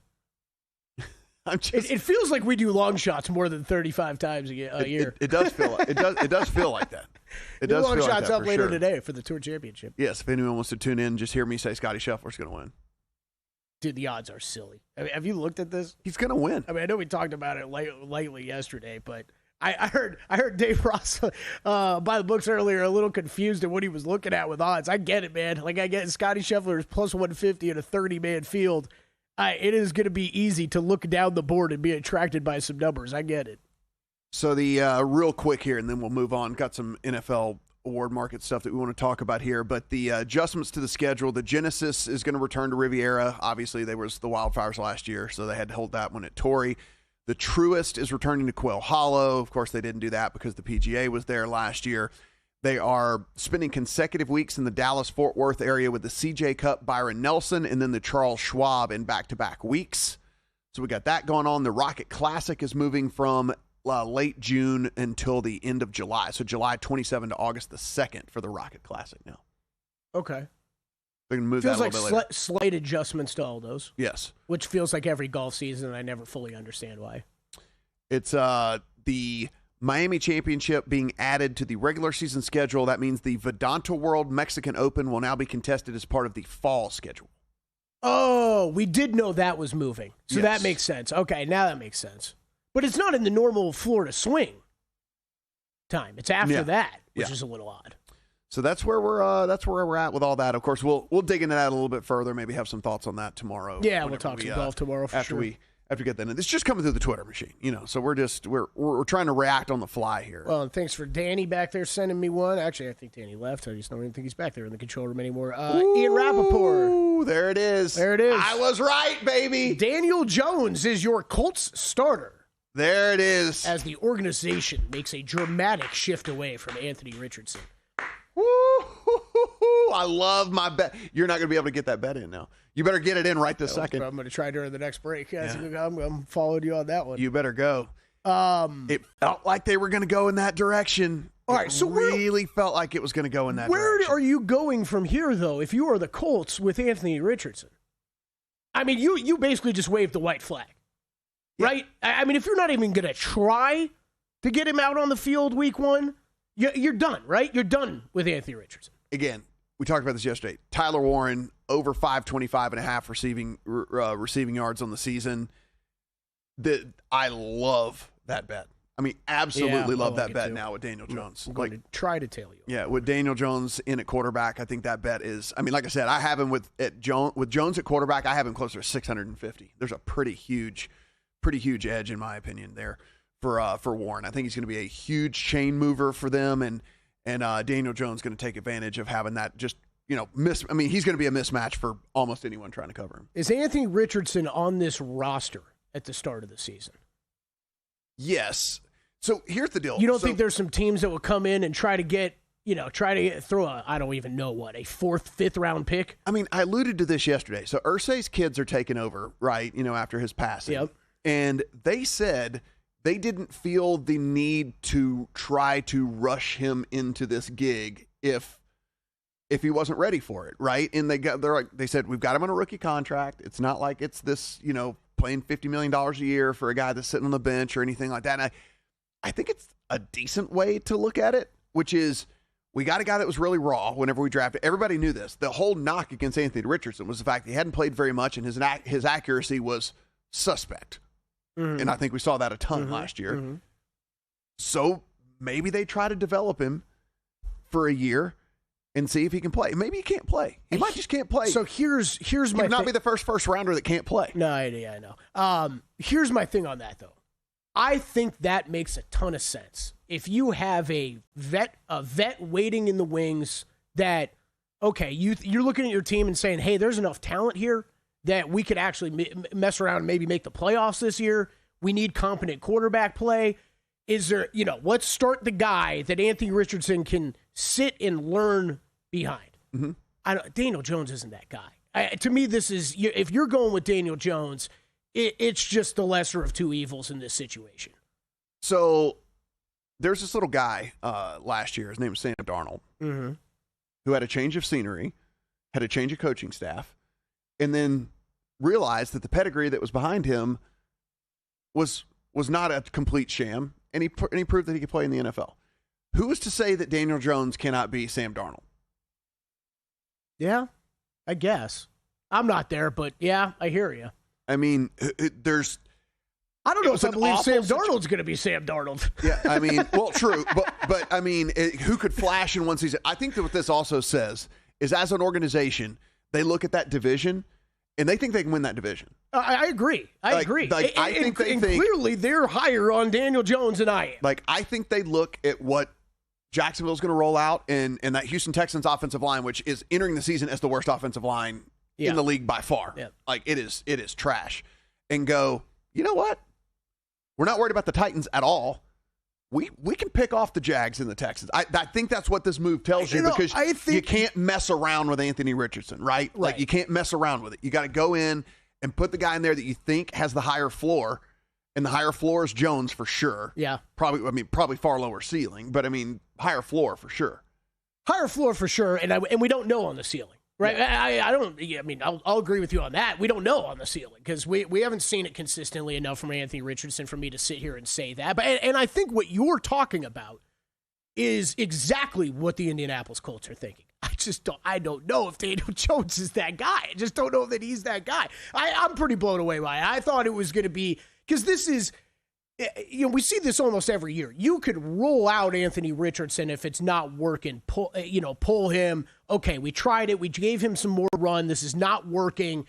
It feels like we do long shots more than 35 times a year. It does feel like, it does feel like that. It do does long feel shots like that up later sure. today for the Tour Championship. Yes, if anyone wants to tune in, just hear me say Scotty Scheffler's going to win. Dude, the odds are silly. I mean, have you looked at this? He's going to win. I mean, I know we talked about it lightly yesterday, but I heard Dave Ross by the books earlier a little confused at what he was looking at with odds. I get it, man. Like I get Scotty Scheffler is plus 150 in a 30-man field. It is going to be easy to look down the board and be attracted by some numbers. I get it. So the real quick here, and then we'll move on. Got some NFL award market stuff that we want to talk about here. But the adjustments to the schedule, the Genesis is going to return to Riviera. Obviously, there was the wildfires last year, so they had to hold that one at Torrey. The Truist is returning to Quail Hollow. Of course, they didn't do that because the PGA was there last year. They are spending consecutive weeks in the Dallas-Fort Worth area with the CJ Cup, Byron Nelson, and then the Charles Schwab in back-to-back weeks. So we got that going on. The Rocket Classic is moving from late June until the end of July. So July 27 to August the 2nd for the Rocket Classic now. Okay. They're going to move feels that a little bit later. Slight adjustments to all those. Yes. Which feels like every golf season, and I never fully understand why. It's the Miami Championship being added to the regular season schedule. That means the Vedanta World Mexican Open will now be contested as part of the fall schedule. Oh, we did know that was moving. So Yes. that makes sense. Okay, now that makes sense. But it's not in the normal Florida swing time. It's after that, which is a little odd. So that's where we're at with all that. Of course, we'll dig into that a little bit further. Maybe have some thoughts on that tomorrow. Yeah, we'll talk some golf tomorrow for after sure. After we get that in. It's just coming through the Twitter machine, So we're trying to react on the fly here. Well, and thanks for Danny back there sending me one. Actually, I think Danny left. I just don't even think he's back there in the control room anymore. Ian Rappaport. Ooh, there it is. There it is. I was right, baby. Daniel Jones is your Colts starter. There it is. As the organization makes a dramatic shift away from Anthony Richardson. Woo! I love my bet. You're not going to be able to get that bet in now. You better get it in right this second. I'm going to try during the next break. I'm following you on that one. You better go. It felt like they were going to go in that direction. All right, so really felt like it was going to go in that Where direction. are you going from here, though, if you are the Colts with Anthony Richardson? I mean, you basically just waved the white flag, right? I mean, if you're not even going to try to get him out on the field week one, you're done, right? You're done with Anthony Richardson. Again, we talked about this yesterday. Tyler Warren, over 525.5 receiving yards on the season. I love that bet. I mean, absolutely love that bet now with Daniel Jones. I'm going to try to tell you. Yeah, with Daniel Jones in at quarterback, I think that bet is. I mean, like I said, I have him with Jones at quarterback. I have him closer to 650. There's a pretty huge edge in my opinion there for Warren. I think he's going to be a huge chain mover for them, and Daniel Jones going to take advantage of having that just. He's going to be a mismatch for almost anyone trying to cover him. Is Anthony Richardson on this roster at the start of the season? Yes. So here's the deal. You don't think there's some teams that will come in and try to throw I don't even know what, a 4th, 5th round pick? I mean, I alluded to this yesterday. So Irsay's kids are taking over, right? After his passing. Yep. And they said they didn't feel the need to try to rush him into this gig if he wasn't ready for it, right? And they said, we've got him on a rookie contract. It's not like it's this, playing $50 million a year for a guy that's sitting on the bench or anything like that. And I think it's a decent way to look at it, which is we got a guy that was really raw whenever we drafted. Everybody knew this. The whole knock against Anthony Richardson was the fact that he hadn't played very much and his accuracy was suspect. Mm-hmm. And I think we saw that a ton last year. Mm-hmm. So maybe they try to develop him for a year and see if he can play. Maybe he can't play. He might just can't play. So here's my He not be the first rounder that can't play. No, I know. Here's my thing on that, though. I think that makes a ton of sense. If you have a vet waiting in the wings that, okay, you're looking at your team and saying, hey, there's enough talent here that we could actually mess around and maybe make the playoffs this year. We need competent quarterback play. Is there, let's start the guy that Anthony Richardson can sit and learn behind. Mm-hmm. Daniel Jones isn't that guy. To me, this is, if you're going with Daniel Jones, it's just the lesser of two evils in this situation. So there's this little guy last year. His name was Sam Darnold, who had a change of scenery, had a change of coaching staff, and then realized that the pedigree that was behind him was not a complete sham, and he proved that he could play in the NFL. Who is to say that Daniel Jones cannot be Sam Darnold? Yeah, I guess. I'm not there, but yeah, I hear you. I mean, I don't know if I believe Sam Darnold's going to be Sam Darnold. Yeah, I mean, well, true, but I mean, who could flash in one season? I think that what this also says is, as an organization, they look at that division and they think they can win that division. I agree. I agree. I think clearly they're higher on Daniel Jones than I am. I think they look at what Jacksonville's going to roll out and that Houston Texans offensive line, which is entering the season as the worst offensive line in the league by far. Yeah. It is trash. And go, you know what? We're not worried about the Titans at all. We can pick off the Jags and the Texans. I think that's what this move tells you, because you can't mess around with Anthony Richardson, right? Like, you can't mess around with it. You got to go in and put the guy in there that you think has the higher floor, and the higher floor is Jones for sure. Yeah. Probably far lower ceiling, but higher floor for sure. Higher floor for sure, and we don't know on the ceiling. Right, yeah. I'll agree with you on that. We don't know on the ceiling because we haven't seen it consistently enough from Anthony Richardson for me to sit here and say that. But and I think what you're talking about is exactly what the Indianapolis Colts are thinking. I don't know if Daniel Jones is that guy. I just don't know that he's that guy. I'm pretty blown away by it. I thought it was going to be, because this is, we see this almost every year. You could roll out Anthony Richardson if it's not working. Pull him. Okay, we tried it. We gave him some more run. This is not working.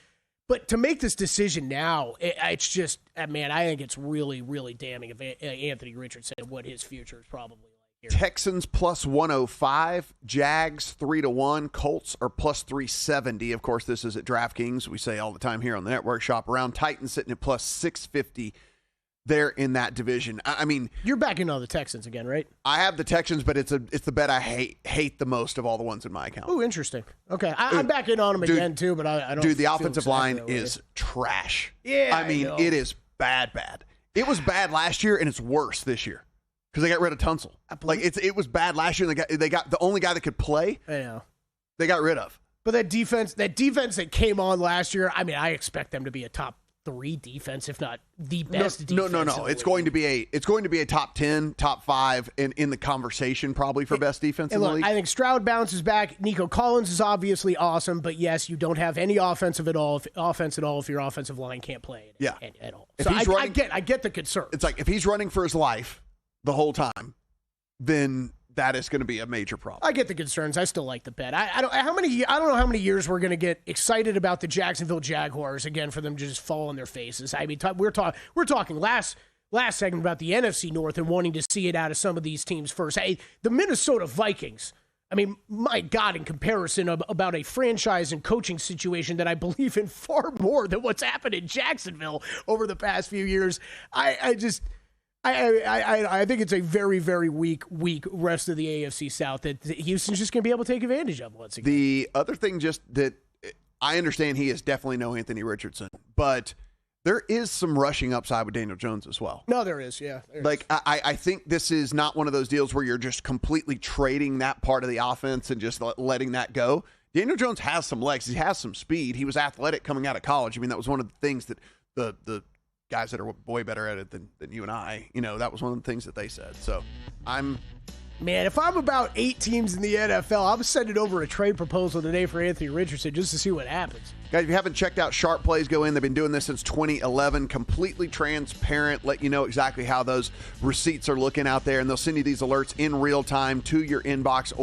But to make this decision now, it's just, man, I think it's really, really damning of Anthony Richardson and what his future is probably like here. Texans plus 105, Jags 3-1, Colts are plus 370. Of course, this is at DraftKings. We say all the time here on the network, shop around. Titans sitting at plus 650. They're in that division. I mean, you're backing on the Texans again, right? I have the Texans, but it's the bet I hate the most of all the ones in my account. Oh, interesting. Okay, I'm backing on them again too, but I don't. Dude, the offensive line is trash. Yeah, I mean, it is bad. It was bad last year, and it's worse this year because they got rid of Tunsil. It was bad last year. And they got the only guy that could play. I know. They got rid of. But that defense that came on last year, I mean, I expect them to be a top 3 defense, if not the best defense. No. It's going to be a top 10, top 5 in the conversation probably for best defense in the league. I think Stroud bounces back. Nico Collins is obviously awesome, but yes, you don't have any offense at all if your offensive line can't play at all. So I get the concern. It's like if he's running for his life the whole time, then that is going to be a major problem. I get the concerns. I still like the bet. I don't know how many years we're going to get excited about the Jacksonville Jaguars again for them to just fall on their faces. I mean, we're talking last segment about the NFC North and wanting to see it out of some of these teams first. Hey, the Minnesota Vikings. I mean, my God, in comparison about a franchise and coaching situation that I believe in far more than what's happened in Jacksonville over the past few years. I think it's a very, very weak rest of the AFC South that Houston's just going to be able to take advantage of once again. The other thing, just that I understand, he is definitely no Anthony Richardson, but there is some rushing upside with Daniel Jones as well. No, there is, yeah. Like, I think this is not one of those deals where you're just completely trading that part of the offense and just letting that go. Daniel Jones has some legs. He has some speed. He was athletic coming out of college. I mean, that was one of the things that the guys that are way better at it than you and I, that was one of the things that they said. So Man, if I'm about 8 teams in the NFL, I'm sending over a trade proposal today for Anthony Richardson just to see what happens. Guys, if you haven't checked out Sharp Plays Go In, they've been doing this since 2011. Completely transparent, let you know exactly how those receipts are looking out there, and they'll send you these alerts in real time to your inbox